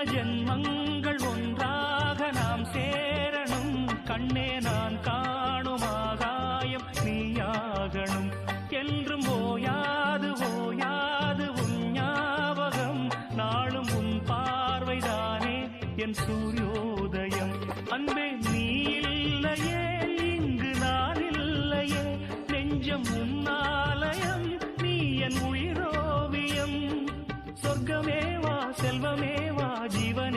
ஜென்மங்கள் ஒன்றாக நாம் சேரணும். கண்ணே நான் காணும் ஆகாயம் நீயாகணும். என்றும் ஓயாது ஓயாது உன் ஞாபகம். நாளும் உன் பார்வைதானே என் சூரியோதயம். அன்பே நீ இல்லையே இங்கு நான் இல்லையே. நெஞ்சம் உன்னாலயம் நீ என் உயிரோவியம். சொர்க்கமேவா செல்வமேவா ஜீவன்